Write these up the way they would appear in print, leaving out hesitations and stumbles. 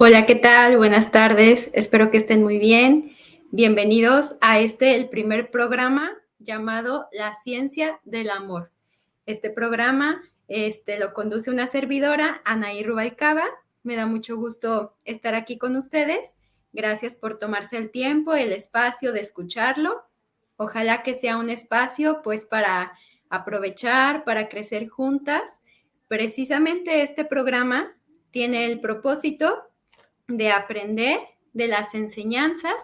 Hola, ¿qué tal? Buenas tardes. Espero que estén muy bien. Bienvenidos a el primer programa llamado La Ciencia del Amor. Este programa lo conduce una servidora, Anaí Rubalcaba. Me da mucho gusto estar aquí con ustedes. Gracias por tomarse el tiempo, el espacio de escucharlo. Ojalá que sea un espacio pues para aprovechar, para crecer juntas. Precisamente este programa tiene el propósito de aprender de las enseñanzas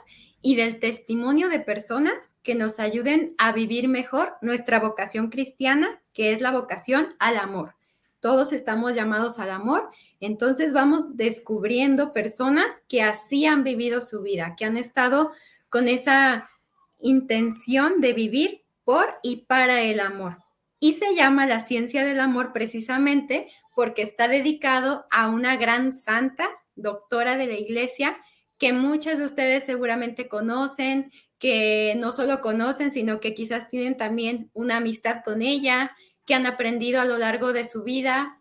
y del testimonio de personas que nos ayuden a vivir mejor nuestra vocación cristiana, que es la vocación al amor. Todos estamos llamados al amor, entonces vamos descubriendo personas que así han vivido su vida, que han estado con esa intención de vivir por y para el amor. Y se llama la ciencia del amor precisamente porque está dedicado a una gran santa, doctora de la iglesia, que muchas de ustedes seguramente conocen, que no solo conocen, sino que quizás tienen también una amistad con ella, que han aprendido a lo largo de su vida,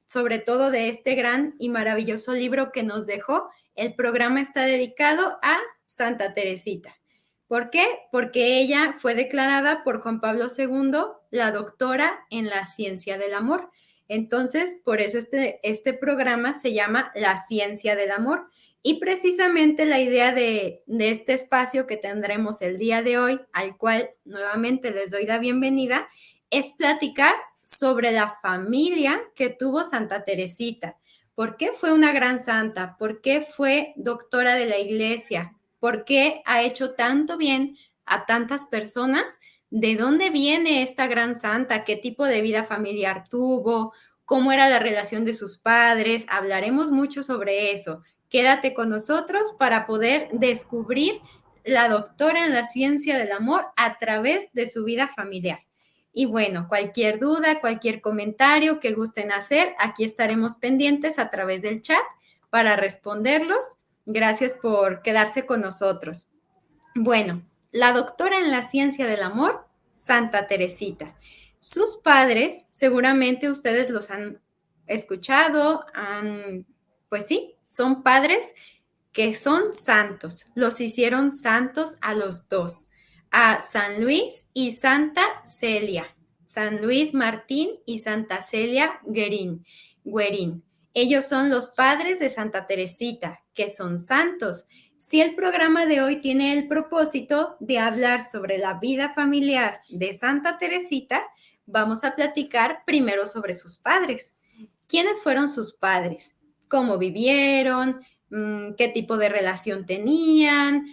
sobre todo de este gran y maravilloso libro que nos dejó. El programa está dedicado a Santa Teresita. ¿Por qué? Porque ella fue declarada por Juan Pablo II la doctora en la ciencia del amor. Entonces, por eso este programa se llama La Ciencia del Amor. Y precisamente la idea de este espacio que tendremos el día de hoy, al cual nuevamente les doy la bienvenida, es platicar sobre la familia que tuvo Santa Teresita. ¿Por qué fue una gran santa? ¿Por qué fue doctora de la iglesia? ¿Por qué ha hecho tanto bien a tantas personas? ¿De dónde viene esta gran santa? ¿Qué tipo de vida familiar tuvo? ¿Cómo era la relación de sus padres? Hablaremos mucho sobre eso. Quédate con nosotros para poder descubrir la doctora en la ciencia del amor a través de su vida familiar. Y bueno, cualquier duda, cualquier comentario que gusten hacer, aquí estaremos pendientes a través del chat para responderlos. Gracias por quedarse con nosotros. Bueno, la doctora en la ciencia del amor, Santa Teresita. Sus padres, seguramente ustedes los han escuchado, pues sí, son padres que son santos. Los hicieron santos a los dos, a San Luis y Santa Celia. San Luis Martín y Santa Celia Guerín. Ellos son los padres de Santa Teresita, que son santos. Si el programa de hoy tiene el propósito de hablar sobre la vida familiar de Santa Teresita, vamos a platicar primero sobre sus padres. ¿Quiénes fueron sus padres? ¿Cómo vivieron? ¿Qué tipo de relación tenían?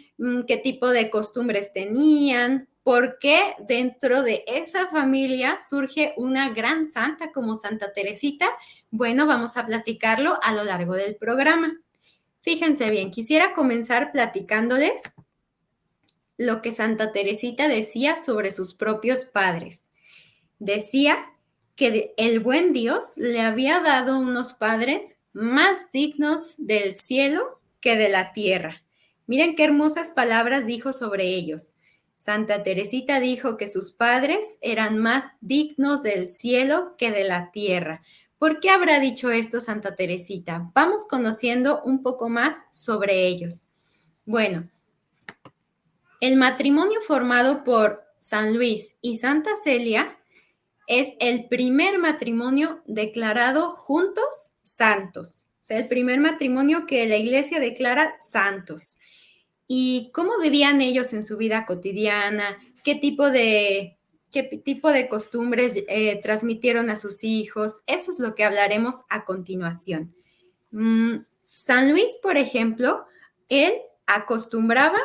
¿Qué tipo de costumbres tenían? ¿Por qué dentro de esa familia surge una gran santa como Santa Teresita? Bueno, vamos a platicarlo a lo largo del programa. Fíjense bien, quisiera comenzar platicándoles lo que Santa Teresita decía sobre sus propios padres. Decía que el buen Dios le había dado unos padres más dignos del cielo que de la tierra. Miren qué hermosas palabras dijo sobre ellos. Santa Teresita dijo que sus padres eran más dignos del cielo que de la tierra. ¿Por qué habrá dicho esto Santa Teresita? Vamos conociendo un poco más sobre ellos. Bueno, el matrimonio formado por San Luis y Santa Celia es el primer matrimonio declarado juntos santos. O sea, el primer matrimonio que la iglesia declara santos. ¿Y cómo vivían ellos en su vida cotidiana? ¿Qué tipo de costumbres transmitieron a sus hijos? Eso es lo que hablaremos a continuación. San Luis, por ejemplo, él acostumbraba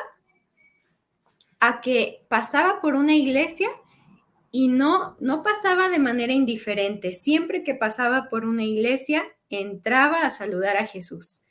a que pasaba por una iglesia y no pasaba de manera indiferente. Siempre que pasaba por una iglesia, entraba a saludar a Jesús.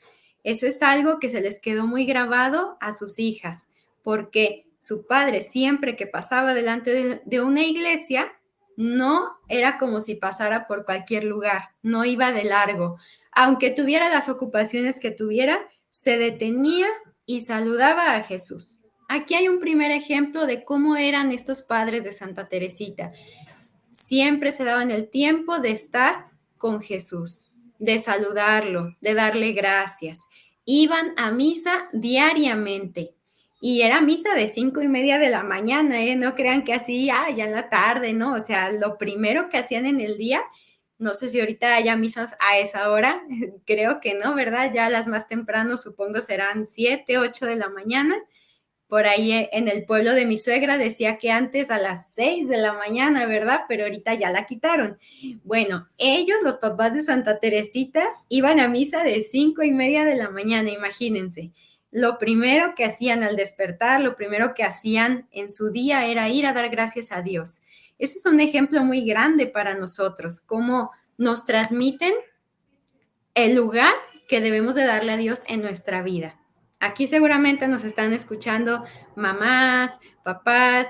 Eso es algo que se les quedó muy grabado a sus hijas, porque su padre siempre que pasaba delante de una iglesia, no era como si pasara por cualquier lugar, no iba de largo. Aunque tuviera las ocupaciones que tuviera, se detenía y saludaba a Jesús. Aquí hay un primer ejemplo de cómo eran estos padres de Santa Teresita. Siempre se daban el tiempo de estar con Jesús. de saludarlo, de darle gracias. Iban a misa diariamente. Y era misa de 5:30 de la mañana, ¿eh? No crean que así, ya en la tarde, ¿no? O sea, lo primero que hacían en el día, no sé si ahorita haya misas a esa hora, creo que no, ¿verdad? Ya las más temprano supongo serán 7, 8 de la mañana. Por ahí en el pueblo de mi suegra decía que antes a las 6 de la mañana, ¿verdad? Pero ahorita ya la quitaron. Bueno, ellos, los papás de Santa Teresita, iban a misa de 5:30 de la mañana, imagínense. Lo primero que hacían al despertar, lo primero que hacían en su día era ir a dar gracias a Dios. Eso es un ejemplo muy grande para nosotros, cómo nos transmiten el lugar que debemos de darle a Dios en nuestra vida. Aquí seguramente nos están escuchando mamás, papás.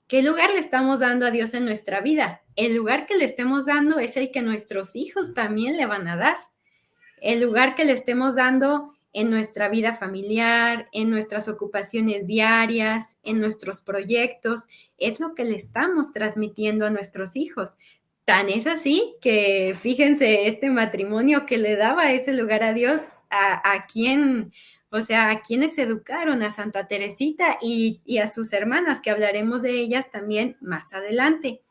¿Qué lugar le estamos dando a Dios en nuestra vida? El lugar que le estemos dando es el que nuestros hijos también le van a dar. El lugar que le estemos dando en nuestra vida familiar, en nuestras ocupaciones diarias, en nuestros proyectos, es lo que le estamos transmitiendo a nuestros hijos. Tan es así que fíjense este matrimonio que le daba ese lugar a Dios, a quién, o sea, a quienes educaron a Santa Teresita y a sus hermanas, que hablaremos de ellas también más adelante.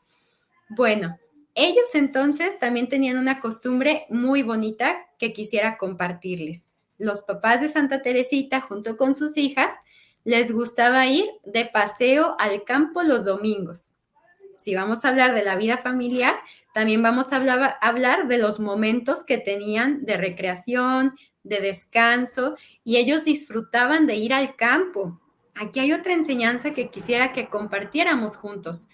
Bueno, ellos entonces también tenían una costumbre muy bonita que quisiera compartirles. Los papás de Santa Teresita, junto con sus hijas, les gustaba ir de paseo al campo los domingos. Si vamos a hablar de la vida familiar, también vamos a hablar de los momentos que tenían de recreación, de descanso, y ellos disfrutaban de ir al campo. Aquí hay otra enseñanza que quisiera que compartiéramos juntos,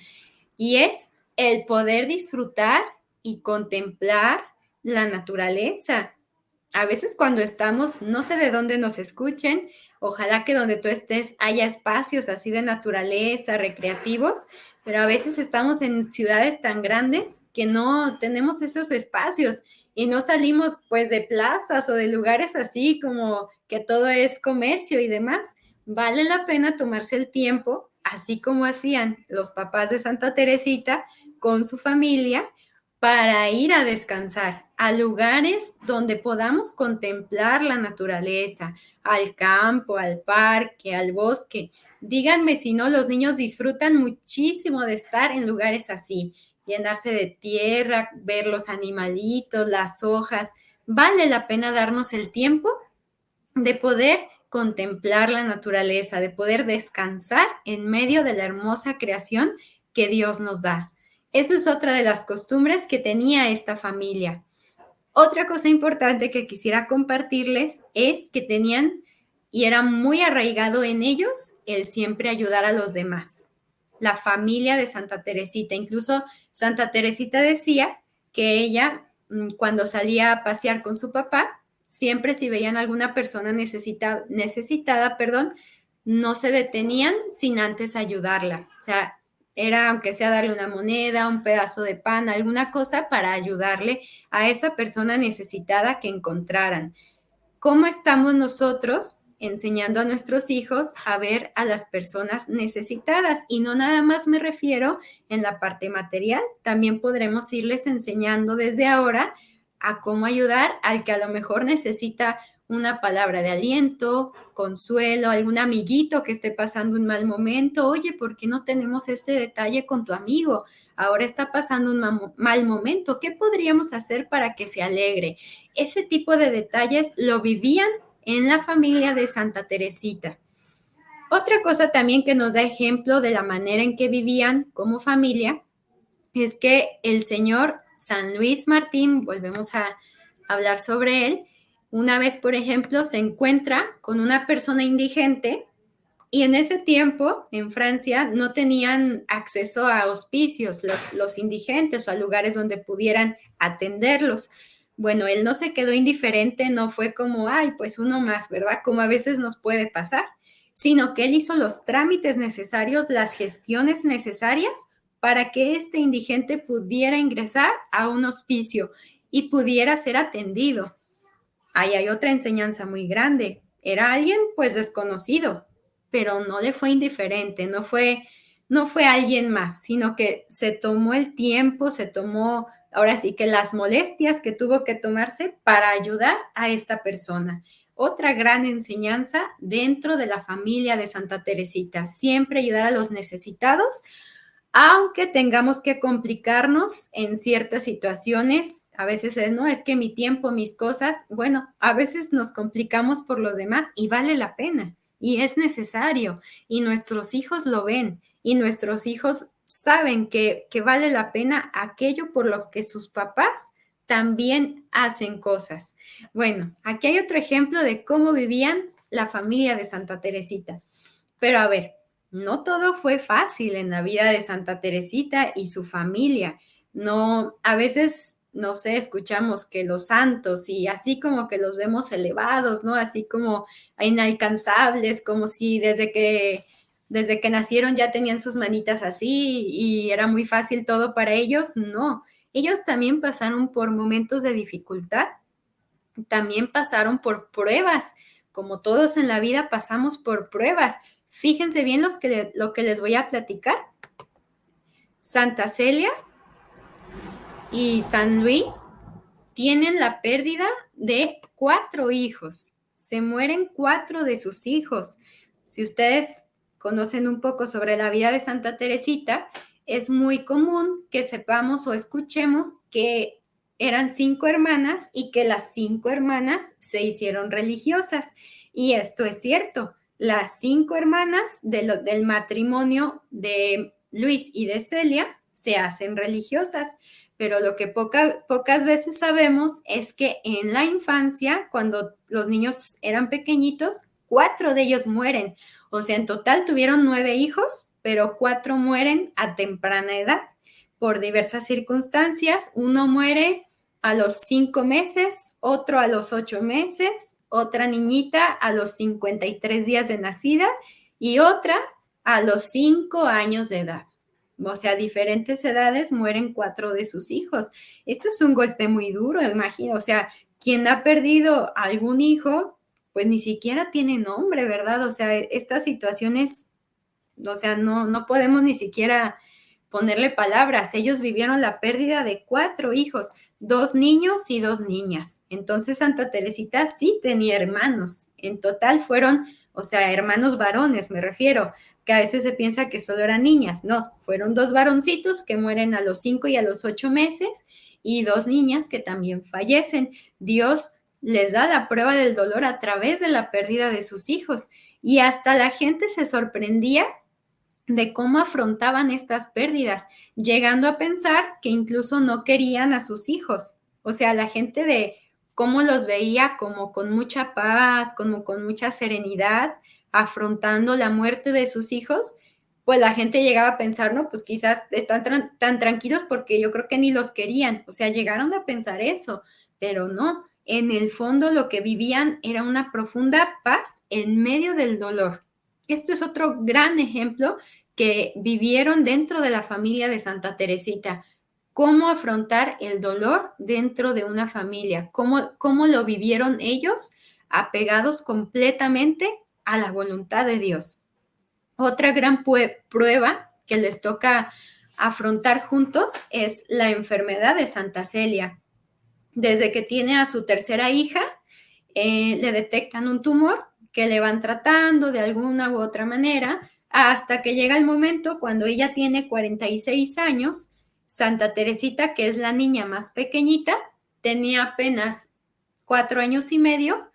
y es el poder disfrutar y contemplar la naturaleza. A veces cuando estamos, no sé de dónde nos escuchen, ojalá que donde tú estés haya espacios así de naturaleza, recreativos, pero a veces estamos en ciudades tan grandes que no tenemos esos espacios y no salimos pues de plazas o de lugares así como que todo es comercio y demás. Vale la pena tomarse el tiempo, así como hacían los papás de Santa Teresita con su familia, para ir a descansar a lugares donde podamos contemplar la naturaleza, al campo, al parque, al bosque. Díganme si no, los niños disfrutan muchísimo de estar en lugares así, llenarse de tierra, ver los animalitos, las hojas. Vale la pena darnos el tiempo de poder contemplar la naturaleza, de poder descansar en medio de la hermosa creación que Dios nos da. Esa es otra de las costumbres que tenía esta familia. Otra cosa importante que quisiera compartirles es que tenían y era muy arraigado en ellos el siempre ayudar a los demás. La familia de Santa Teresita, incluso Santa Teresita decía que ella, cuando salía a pasear con su papá, siempre si veían a alguna persona necesitada, no se detenían sin antes ayudarla. O sea, era aunque sea darle una moneda, un pedazo de pan, alguna cosa para ayudarle a esa persona necesitada que encontraran. ¿Cómo estamos nosotros enseñando a nuestros hijos a ver a las personas necesitadas? Y no nada más me refiero en la parte material, también podremos irles enseñando desde ahora a cómo ayudar al que a lo mejor necesita una palabra de aliento, consuelo, algún amiguito que esté pasando un mal momento. Oye, ¿por qué no tenemos este detalle con tu amigo? Ahora está pasando un mal momento. ¿Qué podríamos hacer para que se alegre? Ese tipo de detalles lo vivían en la familia de Santa Teresita. Otra cosa también que nos da ejemplo de la manera en que vivían como familia es que el señor San Luis Martín, volvemos a hablar sobre él, una vez, por ejemplo, se encuentra con una persona indigente y en ese tiempo, en Francia, no tenían acceso a hospicios los indigentes o a lugares donde pudieran atenderlos. Bueno, él no se quedó indiferente, no fue como, ay, pues uno más, ¿verdad? Como a veces nos puede pasar, sino que él hizo los trámites necesarios, las gestiones necesarias para que este indigente pudiera ingresar a un hospicio y pudiera ser atendido. Ahí hay otra enseñanza muy grande. Era alguien pues desconocido, pero no le fue indiferente, no fue alguien más, sino que se tomó el tiempo, se tomó ahora sí que las molestias que tuvo que tomarse para ayudar a esta persona. Otra gran enseñanza dentro de la familia de Santa Teresita, siempre ayudar a los necesitados, aunque tengamos que complicarnos en ciertas situaciones. A veces es, no, es que mi tiempo, mis cosas, bueno, a veces nos complicamos por los demás y vale la pena y es necesario y nuestros hijos lo ven y nuestros hijos saben que vale la pena aquello por lo que sus papás también hacen cosas. Bueno, aquí hay otro ejemplo de cómo vivían la familia de Santa Teresita. Pero a ver, no todo fue fácil en la vida de Santa Teresita y su familia. No, a veces, no sé, escuchamos que los santos y así como que los vemos elevados, ¿no? Así como inalcanzables, como si desde que nacieron ya tenían sus manitas así y era muy fácil todo para ellos. No, ellos también pasaron por momentos de dificultad, también pasaron por pruebas. Como todos en la vida pasamos por pruebas. Fíjense bien lo que les voy a platicar. Santa Celia y San Luis tienen la pérdida de 4 hijos. Se mueren 4 de sus hijos. Si ustedes conocen un poco sobre la vida de Santa Teresita, es muy común que sepamos o escuchemos que eran 5 hermanas y que las 5 hermanas se hicieron religiosas. Y esto es cierto. Las 5 hermanas del matrimonio de Luis y de Celia se hacen religiosas. Pero lo que pocas veces sabemos es que en la infancia, cuando los niños eran pequeñitos, 4 de ellos mueren. O sea, en total tuvieron 9 hijos, pero 4 mueren a temprana edad por diversas circunstancias. Uno muere a los 5 meses, otro a los 8 meses, otra niñita a los 53 días de nacida y otra a los 5 años de edad. O sea, a diferentes edades mueren 4 de sus hijos. Esto es un golpe muy duro, imagino. O sea, quien ha perdido algún hijo, pues ni siquiera tiene nombre, ¿verdad? O sea, estas situaciones, o sea, no podemos ni siquiera ponerle palabras. Ellos vivieron la pérdida de 4 hijos, 2 niños y 2 niñas. Entonces Santa Teresita sí tenía hermanos. En total fueron, o sea, hermanos varones, me refiero, que a veces se piensa que solo eran niñas. No, fueron 2 varoncitos que mueren a los 5 y a los 8 meses y 2 niñas que también fallecen. Dios les da la prueba del dolor a través de la pérdida de sus hijos y hasta la gente se sorprendía de cómo afrontaban estas pérdidas, llegando a pensar que incluso no querían a sus hijos. O sea, la gente de cómo los veía como con mucha paz, como con mucha serenidad, afrontando la muerte de sus hijos, pues la gente llegaba a pensar, no, pues quizás están tan tranquilos porque yo creo que ni los querían. O sea, llegaron a pensar eso, pero no. En el fondo lo que vivían era una profunda paz en medio del dolor. Esto es otro gran ejemplo que vivieron dentro de la familia de Santa Teresita. Cómo afrontar el dolor dentro de una familia, cómo lo vivieron ellos, apegados completamente a la voluntad de Dios. Otra gran prueba que les toca afrontar juntos es la enfermedad de Santa Celia. Desde que tiene a su tercera hija, le detectan un tumor que le van tratando de alguna u otra manera, hasta que llega el momento cuando ella tiene 46 años, Santa Teresita, que es la niña más pequeñita, tenía apenas 4 años y medio,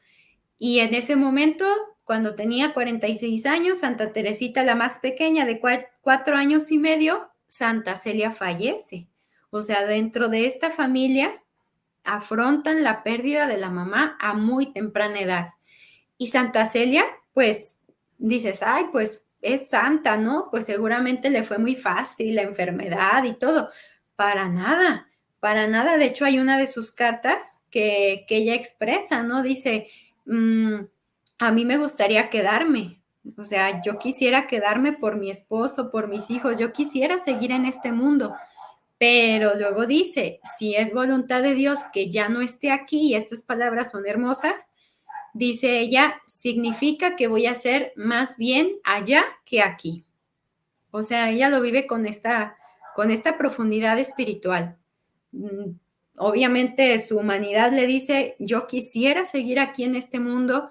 y en ese momento, cuando tenía 46 años, Santa Teresita, la más pequeña de 4 años y medio, Santa Celia fallece. O sea, dentro de esta familia afrontan la pérdida de la mamá a muy temprana edad. Y Santa Celia, pues dices, ay, pues es santa, ¿no? Pues seguramente le fue muy fácil la enfermedad y todo. Para nada, para nada. De hecho, hay una de sus cartas que ella expresa, ¿no? Dice, a mí me gustaría quedarme. O sea, yo quisiera quedarme por mi esposo, por mis hijos. Yo quisiera seguir en este mundo. Pero luego dice, si es voluntad de Dios que ya no esté aquí, y estas palabras son hermosas, dice ella, significa que voy a ser más bien allá que aquí. O sea, ella lo vive con esta profundidad espiritual. Obviamente su humanidad le dice, yo quisiera seguir aquí en este mundo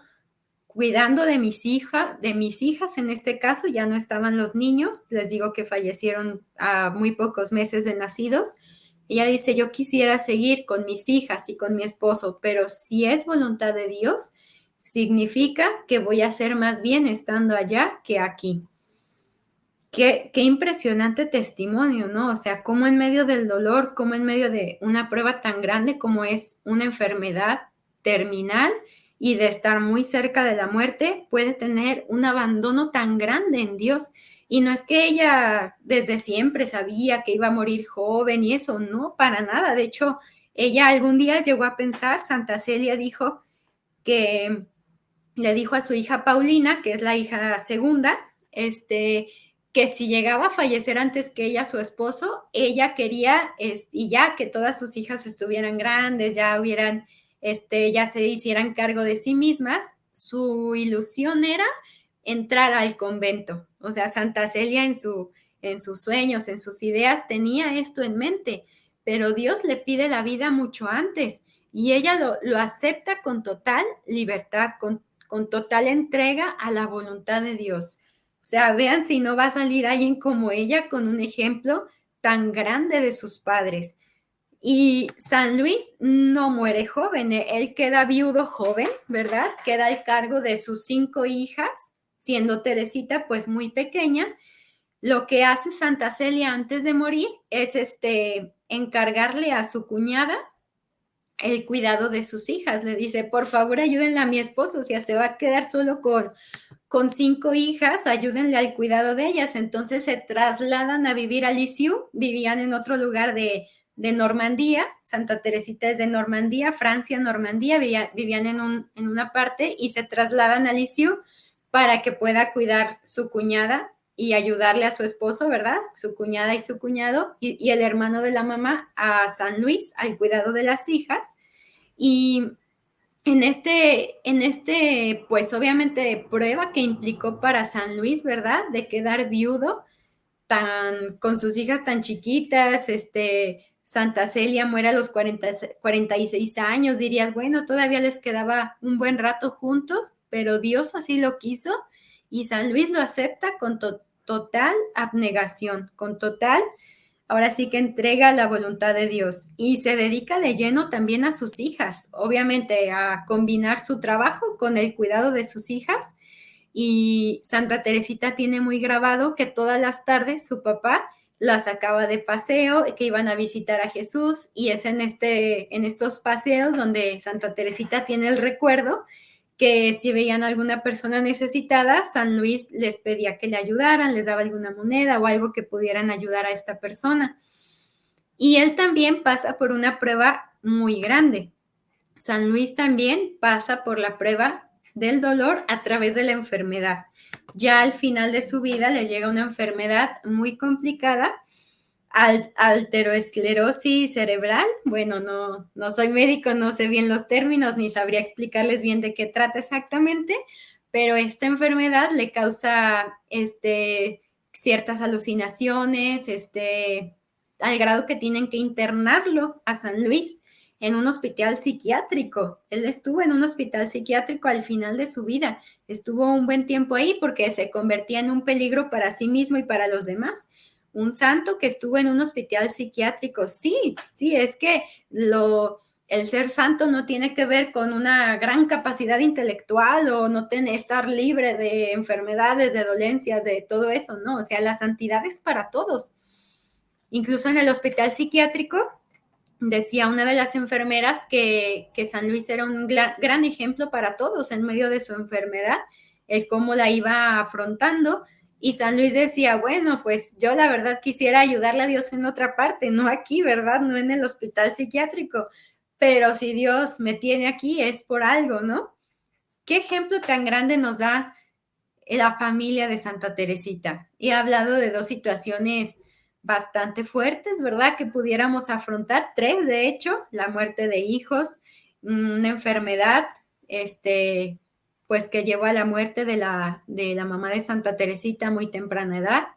cuidando de mis hijas en este caso, ya no estaban los niños, les digo que fallecieron a muy pocos meses de nacidos. Ella dice, yo quisiera seguir con mis hijas y con mi esposo, pero si es voluntad de Dios, significa que voy a hacer más bien estando allá que aquí. Qué impresionante testimonio, ¿no? O sea, cómo en medio del dolor, cómo en medio de una prueba tan grande como es una enfermedad terminal y de estar muy cerca de la muerte, puede tener un abandono tan grande en Dios. Y no es que ella desde siempre sabía que iba a morir joven y eso, no, para nada. De hecho, ella algún día llegó a pensar, Santa Celia dijo que le dijo a su hija Paulina, que es la hija segunda, que si llegaba a fallecer antes que ella, su esposo, ella quería, y ya que todas sus hijas estuvieran grandes, ya hubieran, ya se hicieran cargo de sí mismas, su ilusión era entrar al convento. O sea, Santa Celia en sus sueños, en sus ideas, tenía esto en mente, pero Dios le pide la vida mucho antes y ella lo acepta con total libertad, con total entrega a la voluntad de Dios. O sea, vean si no va a salir alguien como ella con un ejemplo tan grande de sus padres. Y San Luis no muere joven, él queda viudo joven, ¿verdad? Queda al cargo de sus 5 hijas, siendo Teresita pues muy pequeña. Lo que hace Santa Celia antes de morir es encargarle a su cuñada el cuidado de sus hijas. Le dice, por favor, ayúdenle a mi esposo, o sea, se va a quedar solo con 5 hijas, ayúdenle al cuidado de ellas. Entonces se trasladan a vivir a Lisieux, vivían en otro lugar de Normandía, Santa Teresita es de Normandía, Francia, Normandía, vivían en una parte y se trasladan a Lisieux para que pueda cuidar su cuñada y ayudarle a su esposo, ¿verdad? Su cuñada y su cuñado y el hermano de la mamá a San Luis, al cuidado de las hijas. Y pues obviamente prueba que implicó para San Luis, ¿verdad? De quedar viudo con sus hijas tan chiquitas, Santa Celia muere a los 46 años, dirías, bueno, todavía les quedaba un buen rato juntos, pero Dios así lo quiso y San Luis lo acepta con total abnegación, con total, ahora sí que entrega la voluntad de Dios y se dedica de lleno también a sus hijas, obviamente a combinar su trabajo con el cuidado de sus hijas. Y Santa Teresita tiene muy grabado que todas las tardes su papá la sacaba de paseo, que iban a visitar a Jesús y es en estos paseos donde Santa Teresita tiene el recuerdo que si veían a alguna persona necesitada, San Luis les pedía que le ayudaran, les daba alguna moneda o algo que pudieran ayudar a esta persona. Y él también pasa por una prueba muy grande. San Luis también pasa por la prueba del dolor a través de la enfermedad. Ya al final de su vida le llega una enfermedad muy complicada, alteroesclerosis cerebral. Bueno, no soy médico, no sé bien los términos, ni sabría explicarles bien de qué trata exactamente, pero esta enfermedad le causa ciertas alucinaciones, al grado que tienen que internarlo a San Luis en un hospital psiquiátrico. Él estuvo en un hospital psiquiátrico al final de su vida. Estuvo un buen tiempo ahí porque se convertía en un peligro para sí mismo y para los demás. Un santo que estuvo en un hospital psiquiátrico. Sí, es que el ser santo no tiene que ver con una gran capacidad intelectual o no estar libre de enfermedades, de dolencias, de todo eso, ¿no? O sea, la santidad es para todos. Incluso en el hospital psiquiátrico, decía una de las enfermeras que San Luis era un gran ejemplo para todos en medio de su enfermedad, el cómo la iba afrontando. Y San Luis decía, bueno, pues yo la verdad quisiera ayudarle a Dios en otra parte, no aquí, ¿verdad? No en el hospital psiquiátrico. Pero si Dios me tiene aquí es por algo, ¿no? ¿Qué ejemplo tan grande nos da la familia de Santa Teresita? He hablado de 2 situaciones bastante fuertes, ¿verdad? Que pudiéramos afrontar, 3 de hecho, la muerte de hijos, una enfermedad, pues que llevó a la muerte de la mamá de Santa Teresita a muy temprana edad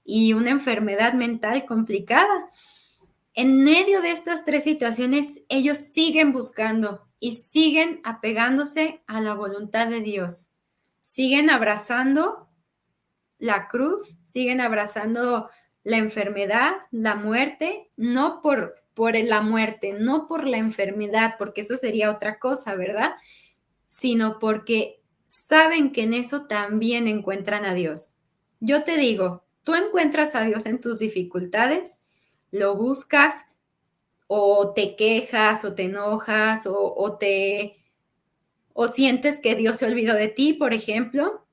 y una enfermedad mental complicada. En medio de estas tres situaciones, ellos siguen buscando y siguen apegándose a la voluntad de Dios. Siguen abrazando la cruz, siguen abrazando la enfermedad, la muerte, no por la muerte, no por la enfermedad, porque eso sería otra cosa, ¿verdad? Sino porque saben que en eso también encuentran a Dios. Yo te digo, tú encuentras a Dios en tus dificultades, lo buscas o te quejas o te enojas o sientes que Dios se olvidó de ti, por ejemplo.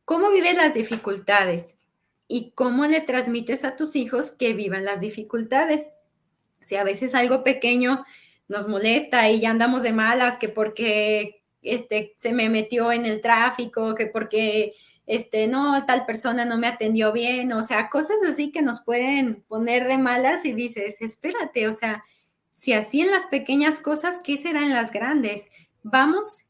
¿Cómo vives las dificultades? ¿Y cómo le transmites a tus hijos que vivan las dificultades? Si a veces algo pequeño nos molesta y ya andamos de malas, que porque se me metió en el tráfico, que porque no, tal persona no me atendió bien, o sea, cosas así que nos pueden poner de malas y dices, espérate, o sea, si así en las pequeñas cosas, ¿qué será en las grandes? Vamos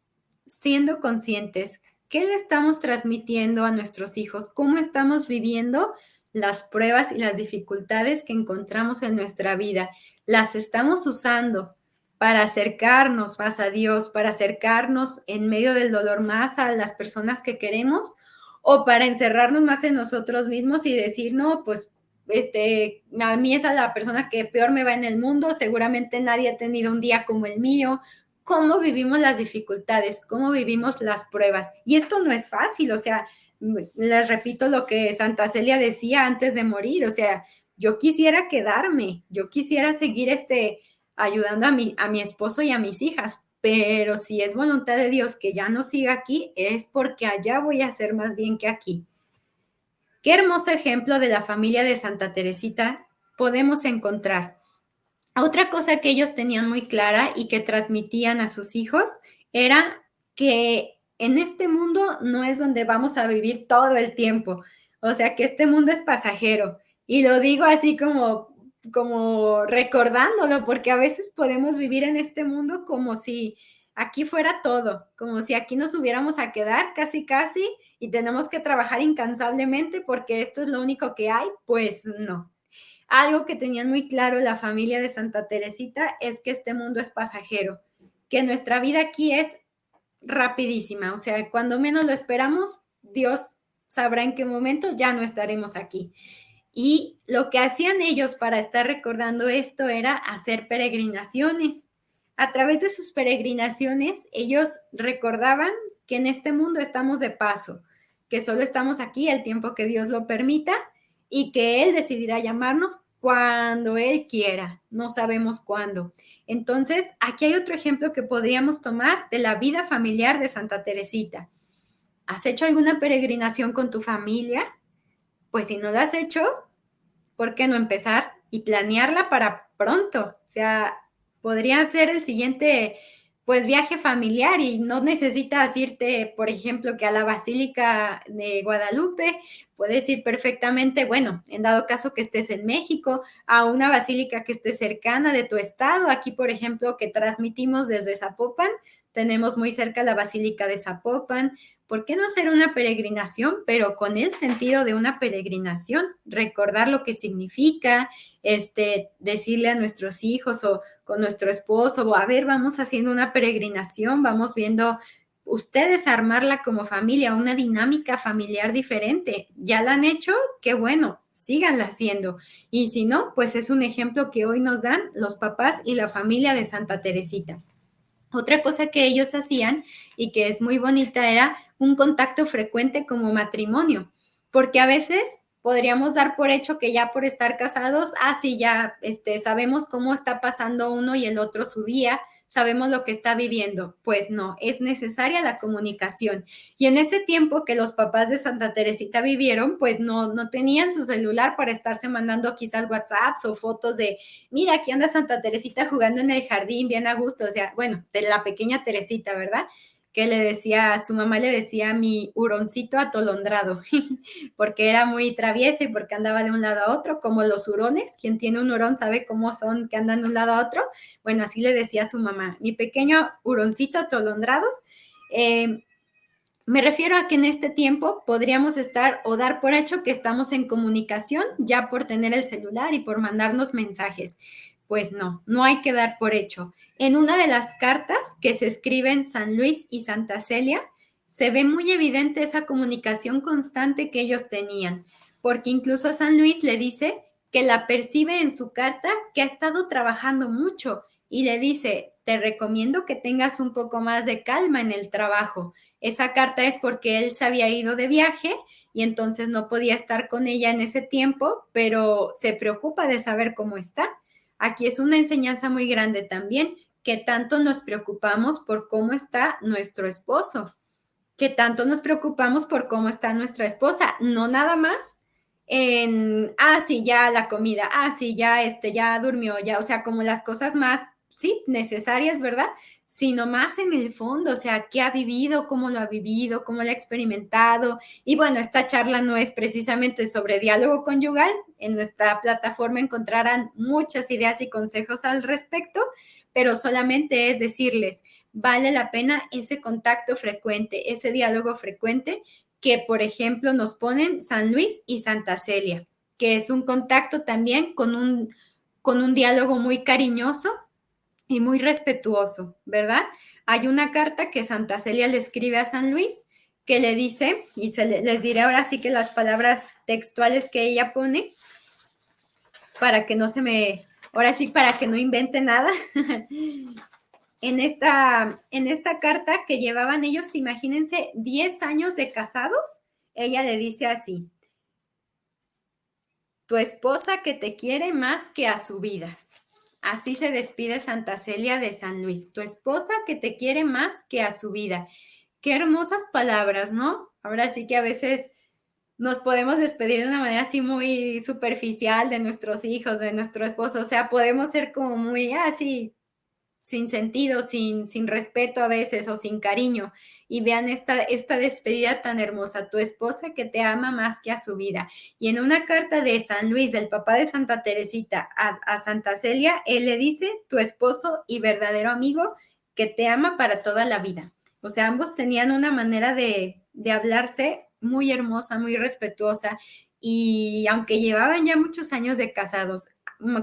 siendo conscientes. ¿Qué le estamos transmitiendo a nuestros hijos? ¿Cómo estamos viviendo las pruebas y las dificultades que encontramos en nuestra vida? ¿Las estamos usando para acercarnos más a Dios, para acercarnos en medio del dolor más a las personas que queremos o para encerrarnos más en nosotros mismos y decir, no, pues a mí es a la persona que peor me va en el mundo, seguramente nadie ha tenido un día como el mío? ¿Cómo vivimos las dificultades? ¿Cómo vivimos las pruebas? Y esto no es fácil, o sea, les repito lo que Santa Celia decía antes de morir, o sea, yo quisiera quedarme, yo quisiera seguir ayudando a mi esposo y a mis hijas, pero si es voluntad de Dios que ya no siga aquí, es porque allá voy a hacer más bien que aquí. Qué hermoso ejemplo de la familia de Santa Teresita podemos encontrar. Otra cosa que ellos tenían muy clara y que transmitían a sus hijos era que en este mundo no es donde vamos a vivir todo el tiempo, o sea que este mundo es pasajero. Y lo digo así como recordándolo, porque a veces podemos vivir en este mundo como si aquí fuera todo, como si aquí nos hubiéramos a quedar casi casi y tenemos que trabajar incansablemente porque esto es lo único que hay. Pues no. Algo que tenían muy claro la familia de Santa Teresita es que este mundo es pasajero, que nuestra vida aquí es rapidísima, o sea, cuando menos lo esperamos, Dios sabrá en qué momento ya no estaremos aquí. Y lo que hacían ellos para estar recordando esto era hacer peregrinaciones. A través de sus peregrinaciones, ellos recordaban que en este mundo estamos de paso, que solo estamos aquí el tiempo que Dios lo permita y que Él decidirá llamarnos cuando Él quiera, no sabemos cuándo. Entonces, aquí hay otro ejemplo que podríamos tomar de la vida familiar de Santa Teresita. ¿Has hecho alguna peregrinación con tu familia? Pues si no lo has hecho, ¿por qué no empezar y planearla para pronto? O sea, podría ser el siguiente, pues, viaje familiar y no necesitas irte, por ejemplo, que a la Basílica de Guadalupe, puedes ir perfectamente, bueno, en dado caso que estés en México, a una basílica que esté cercana de tu estado. Aquí, por ejemplo, que transmitimos desde Zapopan, tenemos muy cerca la Basílica de Zapopan. ¿Por qué no hacer una peregrinación, pero con el sentido de una peregrinación? Recordar lo que significa, decirle a nuestros hijos o con nuestro esposo, a ver, vamos haciendo una peregrinación, vamos viendo ustedes armarla como familia, una dinámica familiar diferente. ¿Ya la han hecho? Qué bueno, síganla haciendo. Y si no, pues es un ejemplo que hoy nos dan los papás y la familia de Santa Teresita. Otra cosa que ellos hacían y que es muy bonita era un contacto frecuente como matrimonio, porque a veces podríamos dar por hecho que ya por estar casados, sí, ya sabemos cómo está pasando uno y el otro su día, sabemos lo que está viviendo. Pues no, es necesaria la comunicación. Y en ese tiempo que los papás de Santa Teresita vivieron, pues no tenían su celular para estarse mandando quizás WhatsApps o fotos de, mira, aquí anda Santa Teresita jugando en el jardín, bien a gusto. O sea, bueno, de la pequeña Teresita, ¿verdad? Que le decía, su mamá le decía mi huroncito atolondrado, porque era muy traviesa y porque andaba de un lado a otro, como los hurones. Quien tiene un hurón sabe cómo son, que andan de un lado a otro. Bueno, así le decía a su mamá, mi pequeño huroncito atolondrado. Me refiero a que en este tiempo podríamos estar o dar por hecho que estamos en comunicación ya por tener el celular y por mandarnos mensajes. Pues no, no hay que dar por hecho. En una de las cartas que se escriben San Luis y Santa Celia, se ve muy evidente esa comunicación constante que ellos tenían, porque incluso San Luis le dice que la percibe en su carta que ha estado trabajando mucho y le dice, te recomiendo que tengas un poco más de calma en el trabajo. Esa carta es porque él se había ido de viaje y entonces no podía estar con ella en ese tiempo, pero se preocupa de saber cómo está. Aquí es una enseñanza muy grande también, que tanto nos preocupamos por cómo está nuestro esposo, que tanto nos preocupamos por cómo está nuestra esposa, no nada más en, sí, ya la comida, sí, ya ya durmió, ya, o sea, como las cosas más, sí, necesarias, ¿verdad? Sino más en el fondo, o sea, qué ha vivido, cómo lo ha vivido, cómo lo ha experimentado. Y bueno, esta charla no es precisamente sobre diálogo conyugal. En nuestra plataforma encontrarán muchas ideas y consejos al respecto, pero solamente es decirles, vale la pena ese contacto frecuente, ese diálogo frecuente que, por ejemplo, nos ponen San Luis y Santa Celia, que es un contacto también con un diálogo muy cariñoso y muy respetuoso, ¿verdad? Hay una carta que Santa Celia le escribe a San Luis que le dice, y les diré ahora sí que las palabras textuales que ella pone, para que no se me, ahora sí, para que no invente nada. En esta carta que llevaban ellos, imagínense, 10 años de casados, ella le dice así, tu esposa que te quiere más que a su vida. Así se despide Santa Celia de San Luis, tu esposa que te quiere más que a su vida. Qué hermosas palabras, ¿no? Ahora sí que a veces nos podemos despedir de una manera así muy superficial de nuestros hijos, de nuestro esposo, o sea, podemos ser como muy, así, sin sentido, sin respeto a veces o sin cariño. Y vean esta despedida tan hermosa, tu esposa que te ama más que a su vida. Y en una carta de San Luis, del papá de Santa Teresita, a Santa Celia, él le dice, tu esposo y verdadero amigo que te ama para toda la vida. O sea, ambos tenían una manera de hablarse muy hermosa, muy respetuosa. Y aunque llevaban ya muchos años de casados,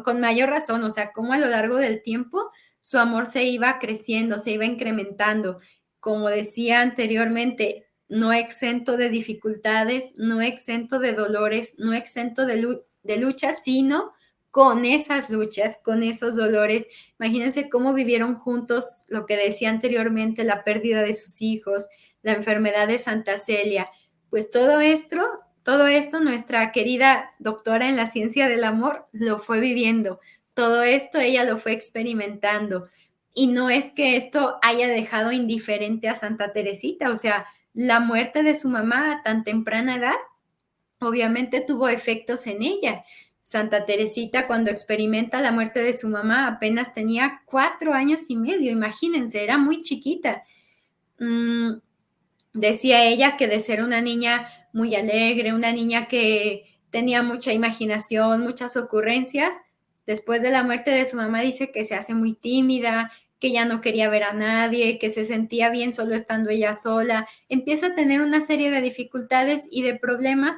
con mayor razón, o sea, como a lo largo del tiempo su amor se iba creciendo, se iba incrementando. Como decía anteriormente, no exento de dificultades, no exento de dolores, no exento de luchas, sino con esas luchas, con esos dolores. Imagínense cómo vivieron juntos lo que decía anteriormente, la pérdida de sus hijos, la enfermedad de Santa Celia. Pues todo esto nuestra querida doctora en la ciencia del amor lo fue viviendo. Todo esto ella lo fue experimentando. Y no es que esto haya dejado indiferente a Santa Teresita, o sea, la muerte de su mamá a tan temprana edad obviamente tuvo efectos en ella. Santa Teresita, cuando experimenta la muerte de su mamá, apenas tenía 4 años y medio, imagínense, era muy chiquita. Decía ella que de ser una niña muy alegre, una niña que tenía mucha imaginación, muchas ocurrencias, después de la muerte de su mamá dice que se hace muy tímida, que ya no quería ver a nadie, que se sentía bien solo estando ella sola, empieza a tener una serie de dificultades y de problemas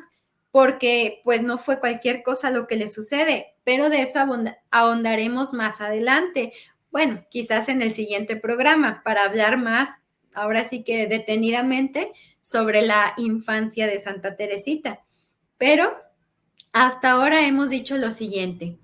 porque pues no fue cualquier cosa lo que le sucede, pero de eso ahondaremos más adelante. Bueno, quizás en el siguiente programa para hablar más, ahora sí que detenidamente, sobre la infancia de Santa Teresita. Pero hasta ahora hemos dicho lo siguiente,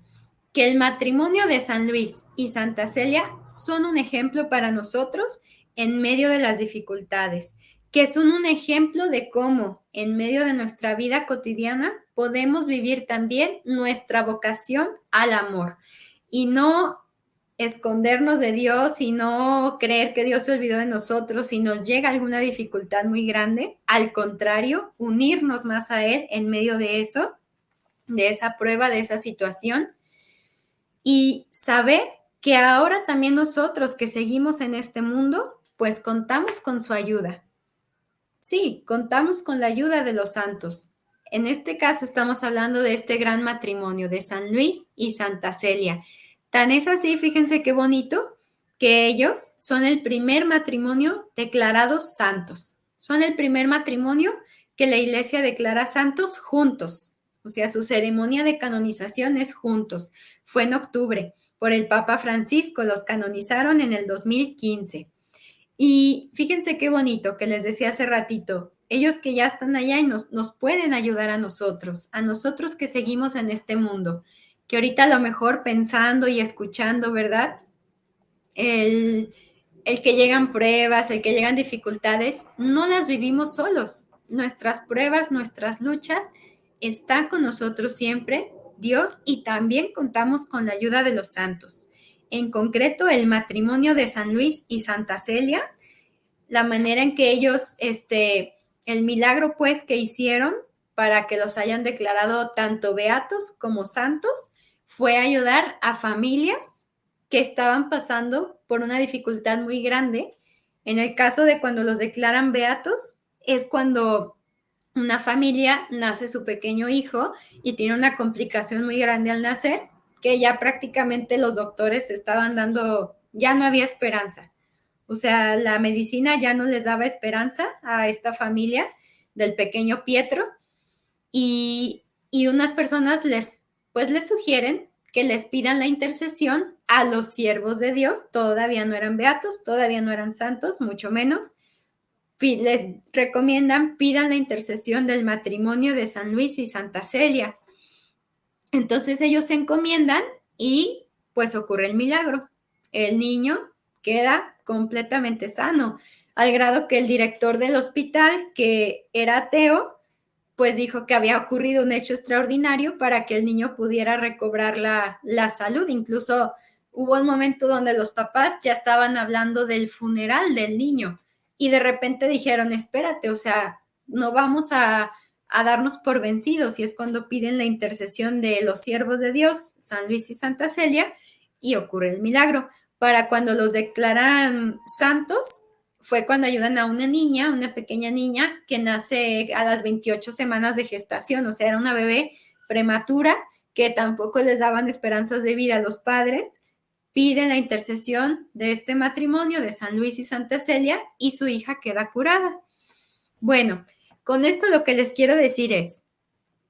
que el matrimonio de San Luis y Santa Celia son un ejemplo para nosotros en medio de las dificultades, que son un ejemplo de cómo en medio de nuestra vida cotidiana podemos vivir también nuestra vocación al amor y no escondernos de Dios y no creer que Dios se olvidó de nosotros si nos llega alguna dificultad muy grande. Al contrario, unirnos más a Él en medio de eso, de esa prueba, de esa situación y saber que ahora también nosotros que seguimos en este mundo, pues contamos con su ayuda. Sí, contamos con la ayuda de los santos. En este caso estamos hablando de este gran matrimonio de San Luis y Santa Celia. Tan es así, fíjense qué bonito, que ellos son el primer matrimonio declarados santos. Son el primer matrimonio que la Iglesia declara santos juntos. O sea, su ceremonia de canonización es juntos. Fue en octubre por el Papa Francisco. Los canonizaron en el 2015. Y fíjense qué bonito que les decía hace ratito. Ellos que ya están allá y nos pueden ayudar a nosotros que seguimos en este mundo, que ahorita a lo mejor pensando y escuchando, ¿verdad? El que llegan pruebas, el que llegan dificultades, no las vivimos solos. Nuestras pruebas, nuestras luchas, están con nosotros siempre Dios, y también contamos con la ayuda de los santos. En concreto, el matrimonio de San Luis y Santa Celia, la manera en que ellos, el milagro pues que hicieron para que los hayan declarado tanto beatos como santos, fue ayudar a familias que estaban pasando por una dificultad muy grande. En el caso de cuando los declaran beatos, es cuando una familia nace su pequeño hijo y tiene una complicación muy grande al nacer, que ya prácticamente los doctores estaban dando, ya no había esperanza. O sea, la medicina ya no les daba esperanza a esta familia del pequeño Pietro, y unas personas les sugieren que les pidan la intercesión a los siervos de Dios. Todavía no eran beatos, todavía no eran santos, mucho menos. Les recomiendan, pidan la intercesión del matrimonio de San Luis y Santa Celia. Entonces ellos se encomiendan y pues ocurre el milagro. El niño queda completamente sano, al grado que el director del hospital, que era ateo, pues dijo que había ocurrido un hecho extraordinario para que el niño pudiera recobrar la salud. Incluso hubo un momento donde los papás ya estaban hablando del funeral del niño y de repente dijeron, espérate, o sea, no vamos a darnos por vencidos, y es cuando piden la intercesión de los siervos de Dios, San Luis y Santa Celia, y ocurre el milagro. Para cuando los declaran santos, fue cuando ayudan a una niña, una pequeña niña, que nace a las 28 semanas de gestación, o sea, era una bebé prematura, que tampoco les daban esperanzas de vida a los padres. Piden la intercesión de este matrimonio de San Luis y Santa Celia, y su hija queda curada. Bueno, con esto lo que les quiero decir es,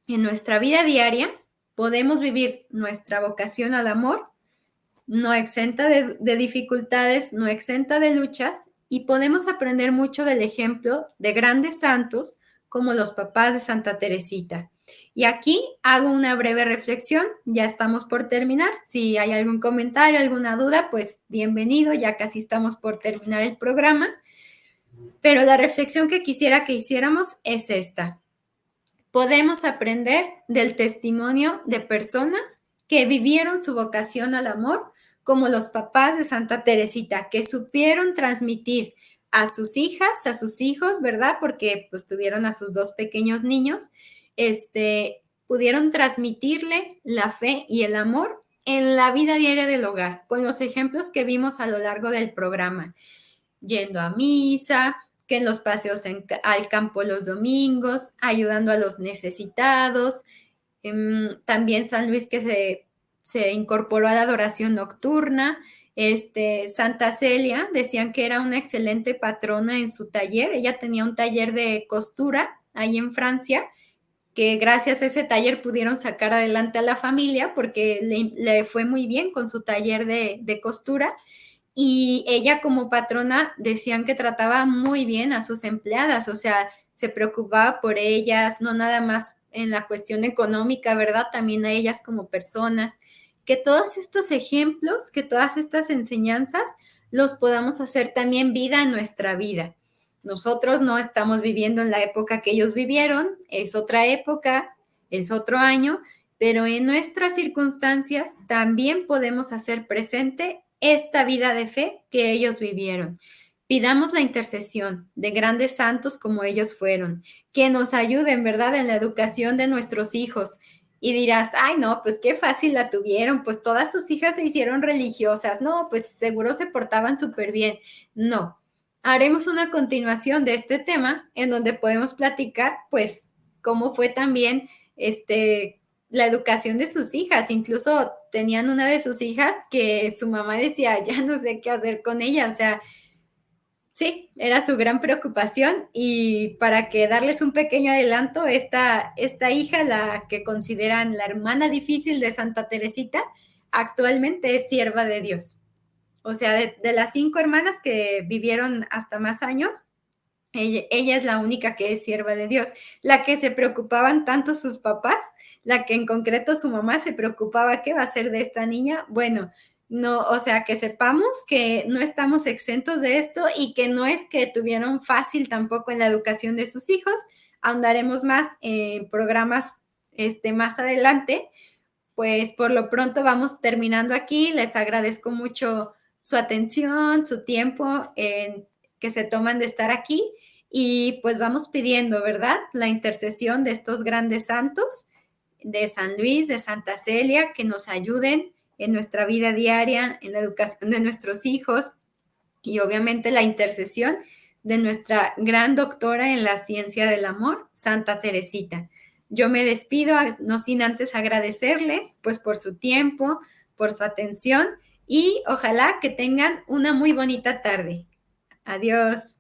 en nuestra vida diaria podemos vivir nuestra vocación al amor, no exenta de dificultades, no exenta de luchas, y podemos aprender mucho del ejemplo de grandes santos como los papás de Santa Teresita. Y aquí hago una breve reflexión, ya estamos por terminar. Si hay algún comentario, alguna duda, pues bienvenido, ya casi estamos por terminar el programa. Pero la reflexión que quisiera que hiciéramos es esta. Podemos aprender del testimonio de personas que vivieron su vocación al amor, como los papás de Santa Teresita, que supieron transmitir a sus hijas, a sus hijos, ¿verdad? Porque pues tuvieron a sus dos pequeños niños, pudieron transmitirle la fe y el amor en la vida diaria del hogar, con los ejemplos que vimos a lo largo del programa, yendo a misa, que en los paseos al campo los domingos, ayudando a los necesitados. También San Luis, que se incorporó a la adoración nocturna. Santa Celia, decían que era una excelente patrona en su taller. Ella tenía un taller de costura ahí en Francia, que gracias a ese taller pudieron sacar adelante a la familia, porque le fue muy bien con su taller de costura. Y ella, como patrona, decían que trataba muy bien a sus empleadas, o sea, se preocupaba por ellas, no nada más en la cuestión económica, ¿verdad? También a ellas como personas. Que todos estos ejemplos, que todas estas enseñanzas los podamos hacer también vida en nuestra vida. Nosotros no estamos viviendo en la época que ellos vivieron, es otra época, es otro año, pero en nuestras circunstancias también podemos hacer presente esta vida de fe que ellos vivieron. Pidamos la intercesión de grandes santos como ellos fueron, que nos ayuden, ¿verdad?, en la educación de nuestros hijos. Y dirás, ay, no, pues qué fácil la tuvieron, pues todas sus hijas se hicieron religiosas, no, pues seguro se portaban súper bien. No, haremos una continuación de este tema en donde podemos platicar, pues, cómo fue también la educación de sus hijas. Incluso tenían una de sus hijas que su mamá decía, ya no sé qué hacer con ella, o sea, Sí, era su gran preocupación y para que darles un pequeño adelanto, esta hija, la que consideran la hermana difícil de Santa Teresita, actualmente es sierva de Dios. O sea, de las 5 hermanas que vivieron hasta más años, ella es la única que es sierva de Dios. La que se preocupaban tanto sus papás, la que en concreto su mamá se preocupaba qué va a ser de esta niña. Bueno, no, o sea, que sepamos que no estamos exentos de esto y que no es que tuvieron fácil tampoco en la educación de sus hijos. Ahondaremos más en programas más adelante. Pues por lo pronto vamos terminando aquí. Les agradezco mucho su atención, su tiempo que se toman de estar aquí y pues vamos pidiendo, ¿verdad? La intercesión de estos grandes santos, de San Luis, de Santa Celia, que nos ayuden en nuestra vida diaria, en la educación de nuestros hijos y obviamente la intercesión de nuestra gran doctora en la ciencia del amor, Santa Teresita. Yo me despido, no sin antes agradecerles pues por su tiempo, por su atención y ojalá que tengan una muy bonita tarde. Adiós.